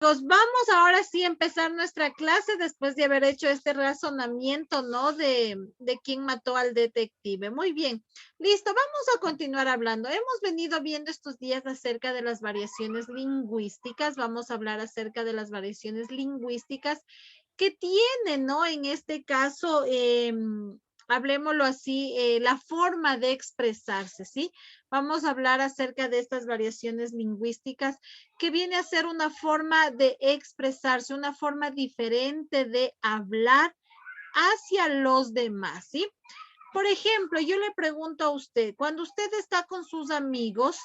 chicos, vamos ahora sí a empezar nuestra clase después de haber hecho este razonamiento, ¿no? De quién mató al detective. Muy bien. Listo, vamos a continuar hablando. Hemos venido viendo estos días acerca de las variaciones lingüísticas. Vamos a hablar acerca de las variaciones lingüísticas que tiene, ¿no? En este caso, hablemoslo así, la forma de expresarse, ¿sí? Vamos a hablar acerca de estas variaciones lingüísticas que viene a ser una forma de expresarse, una forma diferente de hablar hacia los demás, ¿sí? Por ejemplo, yo le pregunto a usted, cuando usted está con sus amigos,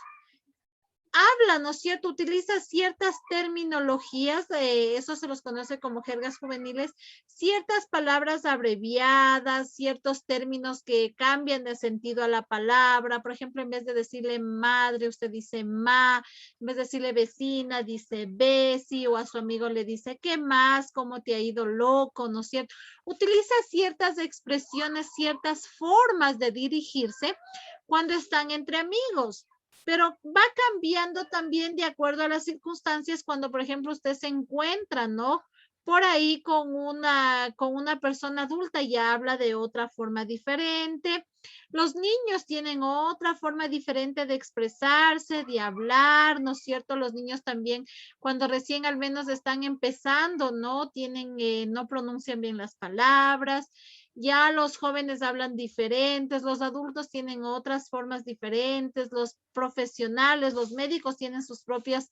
habla, ¿no es cierto? Utiliza ciertas terminologías, eso se los conoce como jergas juveniles, ciertas palabras abreviadas, ciertos términos que cambian de sentido a la palabra. Por ejemplo, en vez de decirle madre, usted dice ma, en vez de decirle vecina, dice besi, o a su amigo le dice, ¿qué más? ¿Cómo te ha ido loco? ¿No es cierto? Utiliza ciertas expresiones, ciertas formas de dirigirse cuando están entre amigos. Pero va cambiando también de acuerdo a las circunstancias cuando, por ejemplo, usted se encuentra, ¿no? Por ahí con una persona adulta y ya habla de otra forma diferente. Los niños tienen otra forma diferente de expresarse, de hablar, ¿no es cierto? Los niños también, cuando recién al menos están empezando, ¿no? No pronuncian bien las palabras. Ya los jóvenes hablan diferentes, los adultos tienen otras formas diferentes, los profesionales, los médicos tienen sus propias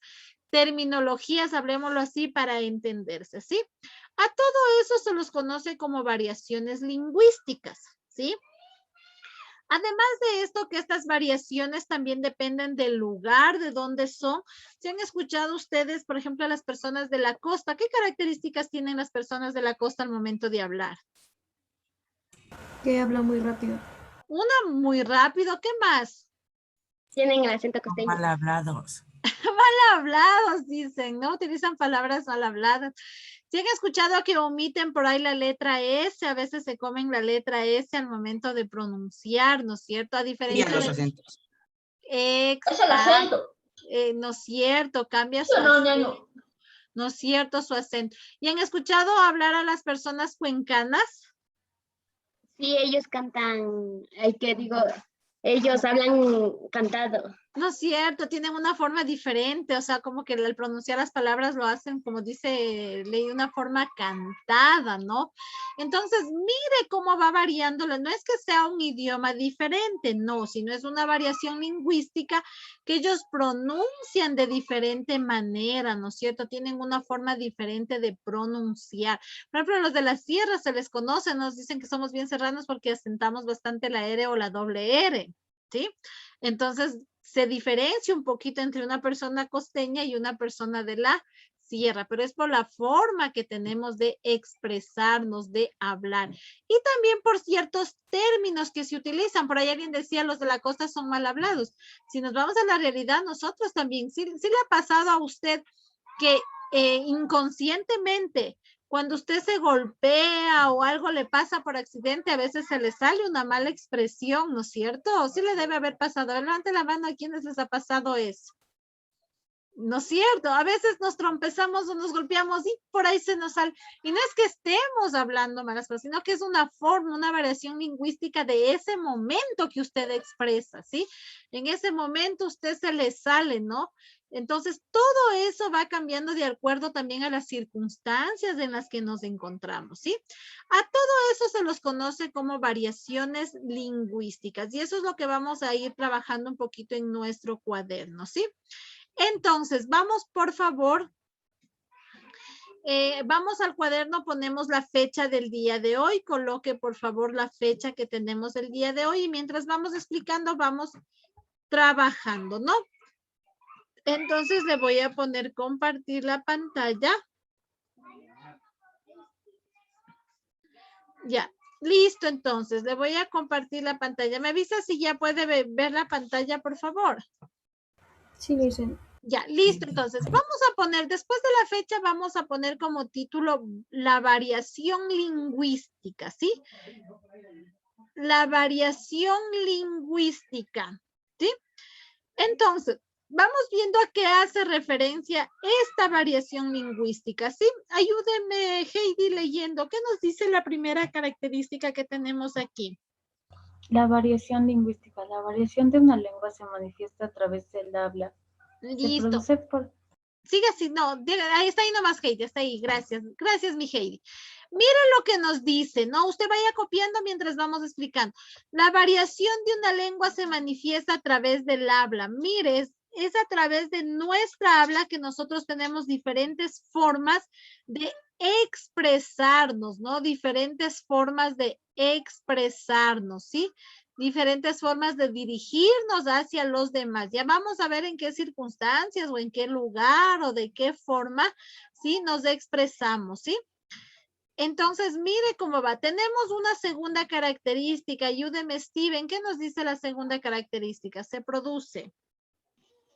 terminologías, hablemoslo así, para entenderse, ¿sí? A todo eso se los conoce como variaciones lingüísticas, ¿sí? Además de esto, que estas variaciones también dependen del lugar de donde son. Si han escuchado ustedes, por ejemplo, a las personas de la costa, ¿qué características tienen las personas de la costa al momento de hablar? Que habla muy rápido. Una muy rápido, ¿qué más? Tienen el acento costeño. Mal hablados. Mal hablados, dicen, ¿no? Utilizan palabras mal habladas. Si han escuchado que omiten por ahí la letra S, a veces se comen la letra S al momento de pronunciar, ¿no es cierto? A diferencia los de... acentos. Es el acento. No es cierto, cambia su No, no, acento. no. No es cierto su acento. ¿Y han escuchado hablar a las personas cuencanas? Sí, ellos cantan, que digo, ellos hablan cantado. No es cierto, tienen una forma diferente, o sea, como que al pronunciar las palabras lo hacen, como dice, leí una forma cantada, ¿no? Entonces, mire cómo va variando, no es que sea un idioma diferente, no, sino es una variación lingüística que ellos pronuncian de diferente manera, ¿no es cierto? Tienen una forma diferente de pronunciar. Por ejemplo, los de la sierra se les conoce, nos dicen que somos bien serranos porque asentamos bastante la R o la doble R, ¿sí? Entonces, se diferencia un poquito entre una persona costeña y una persona de la sierra, pero es por la forma que tenemos de expresarnos, de hablar. Y también por ciertos términos que se utilizan. Por ahí alguien decía, los de la costa son mal hablados. Si nos vamos a la realidad, nosotros también. Sí le ha pasado a usted que inconscientemente, cuando usted se golpea o algo le pasa por accidente, a veces se le sale una mala expresión, ¿no es cierto? O sí le debe haber pasado. Levante la mano a quienes les ha pasado eso. ¿No es cierto? A veces nos trompezamos o nos golpeamos y por ahí se nos sale. Y no es que estemos hablando malas cosas, sino que es una forma, una variación lingüística de ese momento que usted expresa, ¿sí? En ese momento usted se le sale, ¿no? Entonces, todo eso va cambiando de acuerdo también a las circunstancias en las que nos encontramos, ¿sí? A todo eso se los conoce como variaciones lingüísticas y eso es lo que vamos a ir trabajando un poquito en nuestro cuaderno, ¿sí? Entonces, vamos por favor, vamos al cuaderno, ponemos la fecha del día de hoy, coloque por favor la fecha que tenemos el día de hoy y mientras vamos explicando, vamos trabajando, ¿no? Entonces le voy a poner compartir la pantalla. Ya, listo entonces, le voy a compartir la pantalla. ¿Me avisa si ya puede ver la pantalla, por favor? Sí, dicen. Ya, listo. Entonces, vamos a poner, después de la fecha, vamos a poner como título la variación lingüística, ¿sí? La variación lingüística, ¿sí? Entonces, vamos viendo a qué hace referencia esta variación lingüística, ¿sí? Ayúdeme, Heidi, leyendo. ¿Qué nos dice la primera característica que tenemos aquí? La variación lingüística. La variación de una lengua se manifiesta a través del habla. Se Listo. produce por... Siga así, no, ahí está ahí nomás, Heidi, está ahí, gracias, gracias, mi Heidi. Mire lo que nos dice, ¿no? Usted vaya copiando mientras vamos explicando. La variación de una lengua se manifiesta a través del habla. Mire, es a través de nuestra habla que nosotros tenemos diferentes formas de expresarnos, ¿no? Diferentes formas de expresarnos, ¿sí? Diferentes formas de dirigirnos hacia los demás. Ya vamos a ver en qué circunstancias o en qué lugar o de qué forma, ¿sí? Nos expresamos, ¿sí? Entonces, mire cómo va. Tenemos una segunda característica. Ayúdeme, Steven. ¿Qué nos dice la segunda característica? Se produce.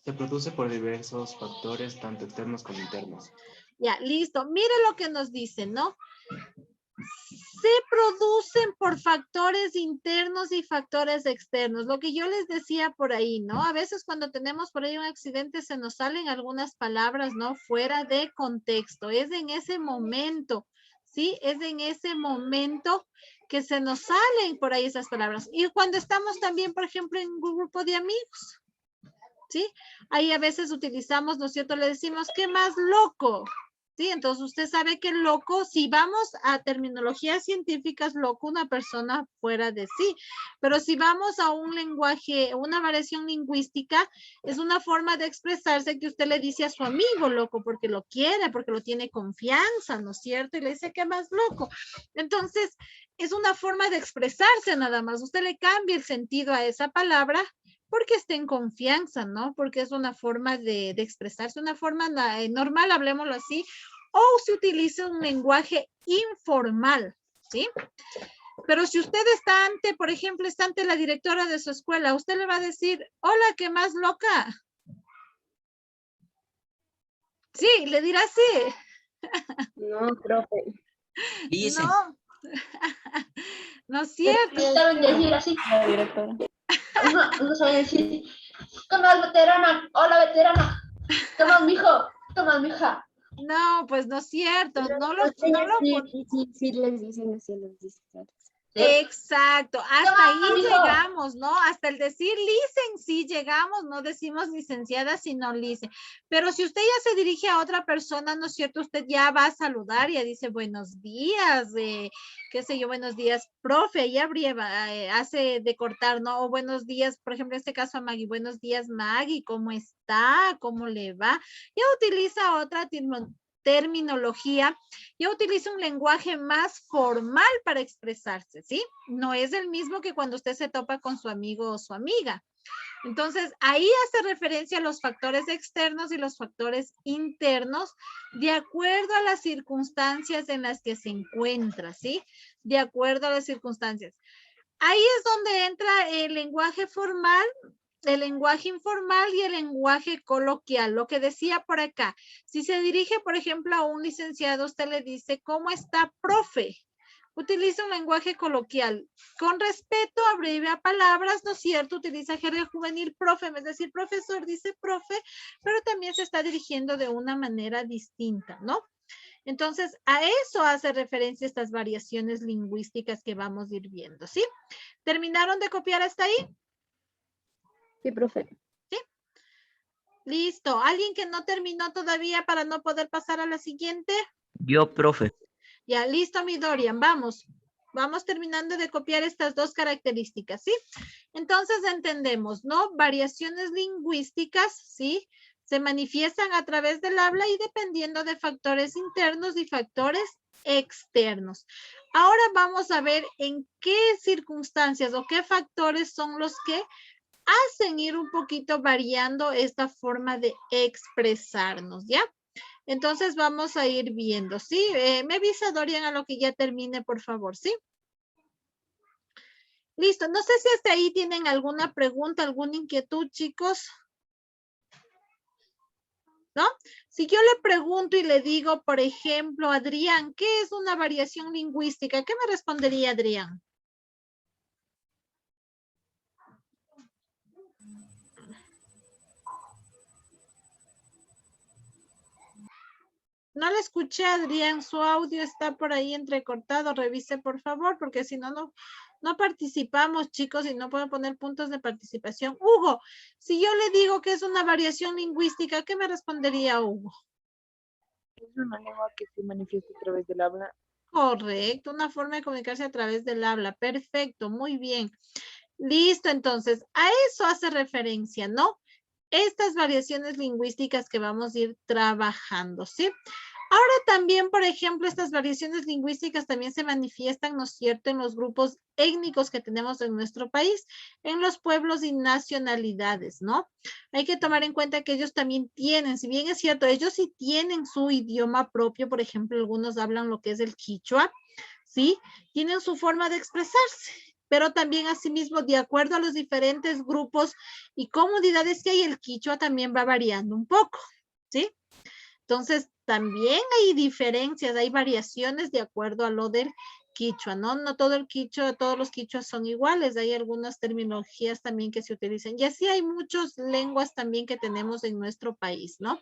Se produce por diversos factores, tanto externos como internos. Ya, listo. Mire lo que nos dice, ¿no? Se producen por factores internos y factores externos. Lo que yo les decía por ahí, ¿no? A veces cuando tenemos por ahí un accidente se nos salen algunas palabras, ¿no? Fuera de contexto. Es en ese momento, ¿sí? Es en ese momento que se nos salen por ahí esas palabras. Y cuando estamos también, por ejemplo, en un grupo de amigos, ¿sí? Ahí a veces utilizamos, ¿no es cierto? Le decimos, ¿qué más loco? ¿Sí? Entonces usted sabe que loco, si vamos a terminologías científicas, loco, una persona fuera de sí. Pero si vamos a un lenguaje, una variación lingüística, es una forma de expresarse que usted le dice a su amigo loco porque lo quiere, porque lo tiene confianza, ¿no es cierto? Y le dice, ¿qué más loco? Entonces, es una forma de expresarse nada más. Usted le cambia el sentido a esa palabra porque está en confianza, ¿no? Porque es una forma de expresarse, una forma normal, hablemoslo así, o se utiliza un lenguaje informal, ¿sí? Pero si usted está ante, por ejemplo, está ante la directora de su escuela, usted le va a decir, hola, ¿qué más loca? Sí, le dirá sí. No, profe. Dicen. No, no es cierto. Saben decir así. La directora. No saben decir. ¿Qué más, veterana? Hola, veterana. ¿Qué más, mijo? ¿Qué más, mija? No, pues no es cierto. No lo Sí, les dicen así, les dicen. Exacto, hasta más, ahí mijo? llegamos, ¿no? Hasta el decir licen, sí llegamos, no decimos licenciada, sino lice. Pero si usted ya se dirige a otra persona, ¿no es cierto? Usted ya va a saludar, ya dice buenos días, qué sé yo, buenos días, profe, ya hace de cortar, ¿no? O buenos días, por ejemplo, en este caso a Maggie, buenos días, Maggie, ¿cómo está? ¿Cómo le va? Ya utiliza otra terminología, ya utiliza un lenguaje más formal para expresarse, ¿sí? No es el mismo que cuando usted se topa con su amigo o su amiga. Entonces, ahí hace referencia a los factores externos y los factores internos de acuerdo a las circunstancias en las que se encuentra, ¿sí? De acuerdo a las circunstancias. Ahí es donde entra el lenguaje formal, el lenguaje informal y el lenguaje coloquial. Lo que decía por acá, si se dirige, por ejemplo, a un licenciado, usted le dice, ¿cómo está, profe? Utiliza un lenguaje coloquial. Con respeto, abrevia palabras, ¿no es cierto? Utiliza jerga juvenil, profe, es decir, profesor, dice profe, pero también se está dirigiendo de una manera distinta, ¿no? Entonces, a eso hace referencia estas variaciones lingüísticas que vamos a ir viendo, ¿sí? ¿Terminaron de copiar hasta ahí? Sí, profe. ¿Sí? Listo. ¿Alguien que no terminó todavía para no poder pasar a la siguiente? Yo, profe. Ya, listo, mi Dorian. Vamos. Vamos terminando de copiar estas dos características, ¿sí? Entonces entendemos, ¿no? Variaciones lingüísticas, ¿sí? Se manifiestan a través del habla y dependiendo de factores internos y factores externos. Ahora vamos a ver en qué circunstancias o qué factores son los que hacen ir un poquito variando esta forma de expresarnos, ¿ya? Entonces vamos a ir viendo, ¿sí? Me avisa Dorian a lo que ya termine, por favor, ¿sí? Listo, no sé si hasta ahí tienen alguna pregunta, alguna inquietud, chicos. ¿No? Si yo le pregunto y le digo, por ejemplo, Adrián, ¿qué es una variación lingüística? ¿Qué me respondería Adrián? No le escuché, Adrián, su audio está por ahí entrecortado, revise por favor, porque si no, no participamos, chicos, y no puedo poner puntos de participación. Hugo, si yo le digo que es una variación lingüística, ¿qué me respondería Hugo? Es una lengua que se manifiesta a través del habla. Correcto, una forma de comunicarse a través del habla. Perfecto, muy bien. Listo, entonces, a eso hace referencia, ¿no? Estas variaciones lingüísticas que vamos a ir trabajando, ¿sí? Ahora también, por ejemplo, estas variaciones lingüísticas también se manifiestan, ¿no es cierto?, en los grupos étnicos que tenemos en nuestro país, en los pueblos y nacionalidades, ¿no? Hay que tomar en cuenta que ellos también tienen, si bien es cierto, ellos sí tienen su idioma propio, por ejemplo, algunos hablan lo que es el quichua, ¿sí? Tienen su forma de expresarse, pero también asimismo, de acuerdo a los diferentes grupos y comunidades que hay, el quichua también va variando un poco, ¿sí? Entonces, también hay diferencias, hay variaciones de acuerdo a lo del quichua, ¿no? No todo el quichua, todos los quichuas son iguales, hay algunas terminologías también que se utilizan. Y así hay muchas lenguas también que tenemos en nuestro país, ¿no?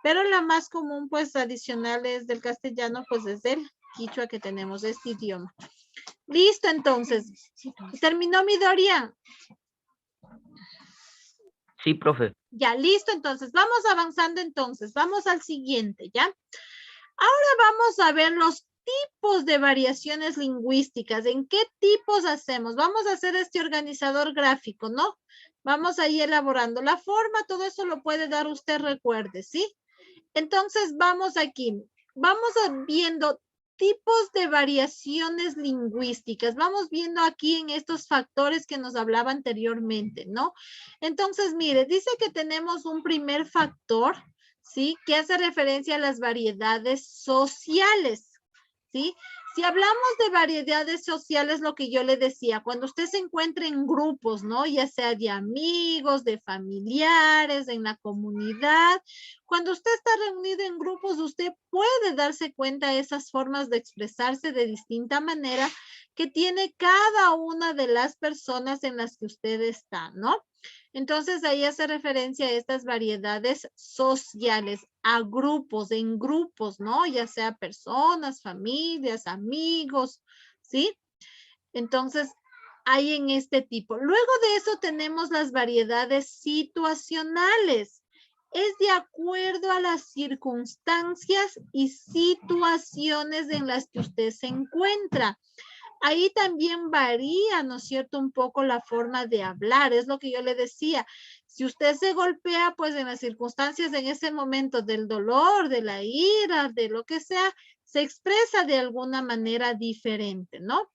Pero la más común, pues, adicional es del castellano, pues, es el quichua que tenemos, este idioma. Listo, entonces. ¿Terminó mi Doria? Sí, profe. Ya, listo, entonces. Vamos avanzando, entonces. Vamos al siguiente, ¿ya? Ahora vamos a ver los tipos de variaciones lingüísticas. ¿En qué tipos hacemos? Vamos a hacer este organizador gráfico, ¿no? Vamos a ir elaborando la forma. Todo eso lo puede dar usted, recuerde, ¿sí? Entonces, vamos aquí. Vamos viendo tipos de variaciones lingüísticas. Vamos viendo aquí en estos factores que nos hablaba anteriormente, ¿no? Entonces, mire, dice que tenemos un primer factor, ¿sí? Que hace referencia a las variedades sociales, ¿sí? Si hablamos de variedades sociales, lo que yo le decía, cuando usted se encuentra en grupos, ¿no? Ya sea de amigos, de familiares, en la comunidad, cuando usted está reunido en grupos, usted puede darse cuenta de esas formas de expresarse de distinta manera que tiene cada una de las personas en las que usted está, ¿no? Entonces, ahí hace referencia a estas variedades sociales, a grupos, en grupos, ¿no? Ya sea personas, familias, amigos, ¿sí? Entonces, hay en este tipo. Luego de eso tenemos las variedades situacionales. Es de acuerdo a las circunstancias y situaciones en las que usted se encuentra. Ahí también varía, ¿no es cierto?, un poco la forma de hablar. Es lo que yo le decía. Si usted se golpea, pues en las circunstancias, en ese momento del dolor, de la ira, de lo que sea, se expresa de alguna manera diferente, ¿no?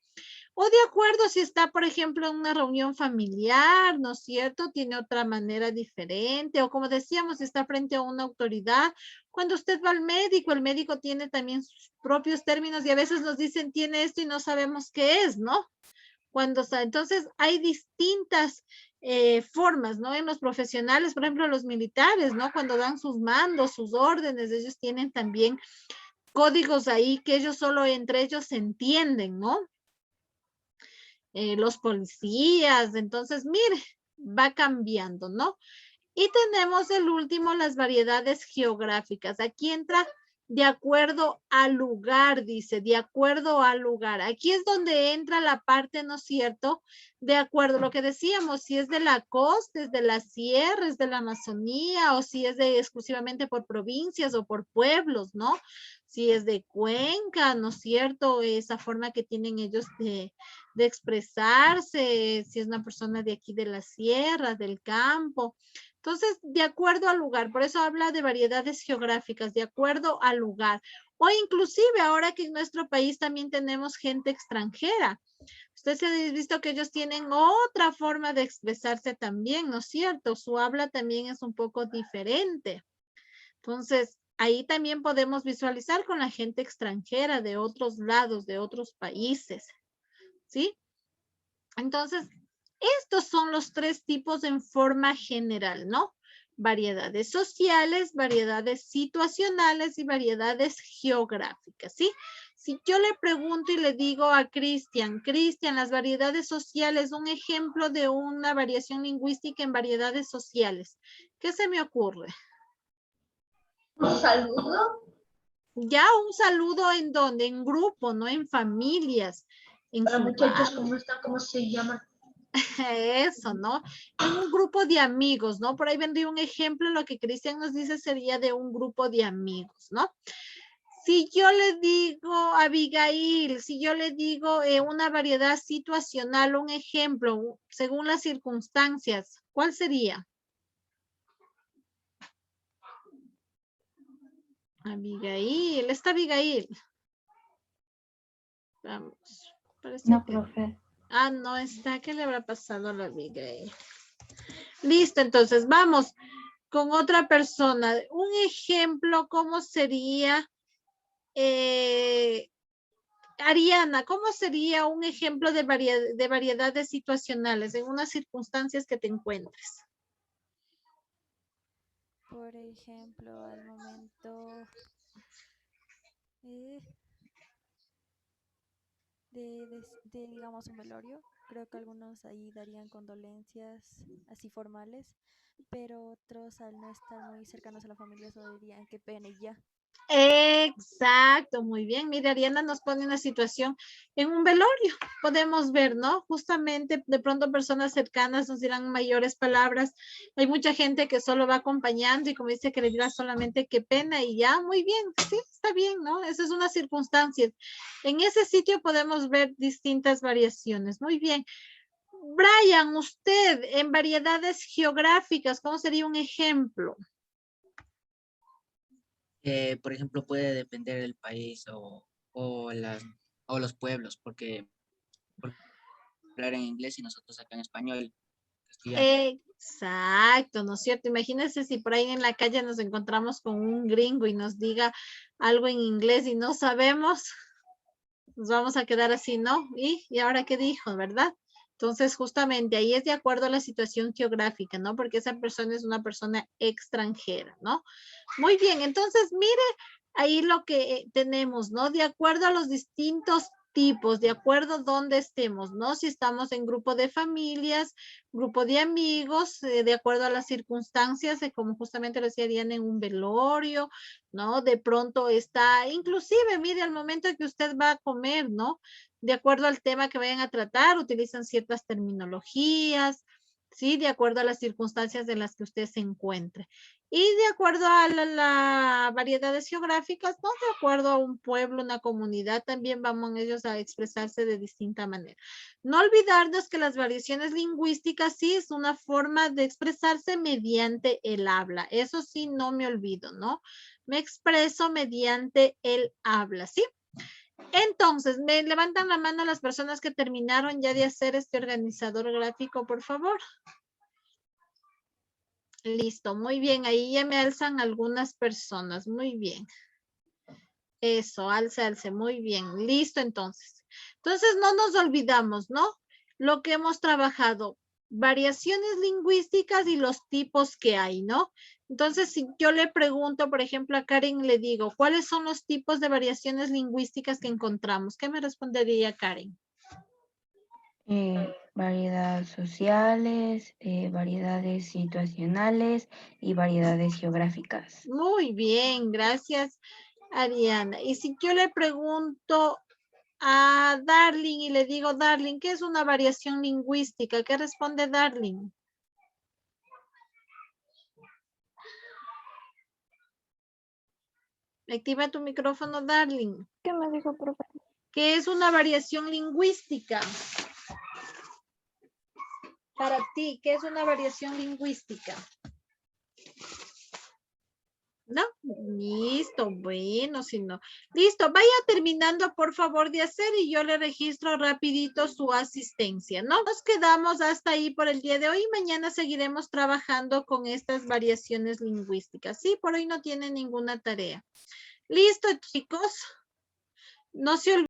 O de acuerdo si está, por ejemplo, en una reunión familiar, ¿no es cierto? Tiene otra manera diferente. O como decíamos, si está frente a una autoridad. Cuando usted va al médico, el médico tiene también sus propios términos y a veces nos dicen tiene esto y no sabemos qué es, ¿no? Entonces hay distintas formas, ¿no? En los profesionales, por ejemplo, los militares, ¿no? Cuando dan sus mandos, sus órdenes, ellos tienen también códigos ahí que ellos solo entre ellos se entienden, ¿no? Los policías, entonces, mire, va cambiando, ¿no? Y tenemos el último, las variedades geográficas. Aquí entra de acuerdo al lugar, dice, de acuerdo al lugar. Aquí es donde entra la parte, ¿no es cierto? De acuerdo a lo que decíamos, si es de la costa, es de la sierra, es de la Amazonía, o si es de exclusivamente por provincias o por pueblos, ¿no? Si es de Cuenca, ¿no es cierto? Esa forma que tienen ellos de expresarse, si es una persona de aquí de la sierra, del campo. Entonces, de acuerdo al lugar, por eso habla de variedades geográficas, de acuerdo al lugar. O inclusive ahora que en nuestro país también tenemos gente extranjera. Usted se ha visto que ellos tienen otra forma de expresarse también, ¿no es cierto? Su habla también es un poco diferente. Entonces, ahí también podemos visualizar con la gente extranjera de otros lados, de otros países, ¿sí? Entonces, estos son los tres tipos en forma general, ¿no? Variedades sociales, variedades situacionales y variedades geográficas, ¿sí? Si yo le pregunto y le digo a Cristian, las variedades sociales, un ejemplo de una variación lingüística en variedades sociales, ¿qué se me ocurre? Un saludo. Ya un saludo en donde, en grupo, no en familias, en Hola su muchachos, barrio. ¿cómo están? ¿Cómo se llaman? Eso, ¿no? En un grupo de amigos, ¿no? Por ahí vendría un ejemplo, lo que Cristian nos dice sería de un grupo de amigos, ¿no? Si yo le digo, Abigail, si yo le digo una variedad situacional, un ejemplo, según las circunstancias, ¿cuál sería? Abigail, está Abigail. Vamos, parece No, que... profe. Ah, no está. ¿Qué le habrá pasado a la Abigail? Listo, entonces vamos con otra persona. Un ejemplo, ¿cómo sería? Ariana, ¿cómo sería un ejemplo de variedades situacionales en unas circunstancias que te encuentres? Por ejemplo, al momento eh, digamos, un velorio, creo que algunos ahí darían condolencias así formales, pero otros al no estar muy cercanos a la familia solo dirían qué pena y ya. Exacto, muy bien. Mira, Ariana nos pone una situación en un velorio. Podemos ver, ¿no? Justamente de pronto personas cercanas nos dirán mayores palabras. Hay mucha gente que solo va acompañando y como dice que le dirá solamente qué pena y ya, muy bien. Sí, está bien, ¿no? Esa es una circunstancia. En ese sitio podemos ver distintas variaciones. Muy bien. Brian, usted en variedades geográficas, ¿cómo sería un ejemplo? Por ejemplo, puede depender del país o los pueblos, porque hablar en inglés y nosotros acá en español, castellano. Exacto, ¿no es cierto? Imagínense si por ahí en la calle nos encontramos con un gringo y nos diga algo en inglés y no sabemos, nos vamos a quedar así, ¿no? ¿Y ahora qué dijo, verdad? Entonces, justamente ahí es de acuerdo a la situación geográfica, ¿no? Porque esa persona es una persona extranjera, ¿no? Muy bien, entonces mire ahí lo que tenemos, ¿no? De acuerdo a los distintos tipos, de acuerdo a dónde estemos, ¿no? Si estamos en grupo de familias, grupo de amigos, de acuerdo a las circunstancias, como justamente lo decía Diana, en un velorio, ¿no? De pronto está, inclusive, mire, al momento que usted va a comer, ¿no? De acuerdo al tema que vayan a tratar, utilizan ciertas terminologías, ¿sí? De acuerdo a las circunstancias en las que usted se encuentre. Y de acuerdo a las variedades geográficas, ¿no? De acuerdo a un pueblo, una comunidad, también vamos ellos a expresarse de distinta manera. No olvidarnos que las variaciones lingüísticas sí es una forma de expresarse mediante el habla. Eso sí, no me olvido, ¿no? Me expreso mediante el habla, ¿sí? Entonces, me levantan la mano las personas que terminaron ya de hacer este organizador gráfico, por favor. Listo, muy bien. Ahí ya me alzan algunas personas. Muy bien. Eso, alce, muy bien. Listo, entonces. Entonces, no nos olvidamos, ¿no? Lo que hemos trabajado. Variaciones lingüísticas y los tipos que hay, ¿no? Entonces, si yo le pregunto, por ejemplo, a Karen, le digo, ¿cuáles son los tipos de variaciones lingüísticas que encontramos? ¿Qué me respondería Karen? Variedades sociales, variedades situacionales y variedades geográficas. Muy bien, gracias, Ariana. Y si yo le pregunto a Darling y le digo, Darling, ¿qué es una variación lingüística? ¿Qué responde Darling? Activa tu micrófono, Darling. ¿Qué me dijo, profe? ¿Qué es una variación lingüística? Para ti, ¿qué es una variación lingüística? ¿No? Listo, bueno, si no. Listo, vaya terminando por favor de hacer y yo le registro rapidito su asistencia, ¿no? Nos quedamos hasta ahí por el día de hoy. Mañana seguiremos trabajando con estas variaciones lingüísticas. Sí, por hoy no tienen ninguna tarea. Listo, chicos. No se olviden.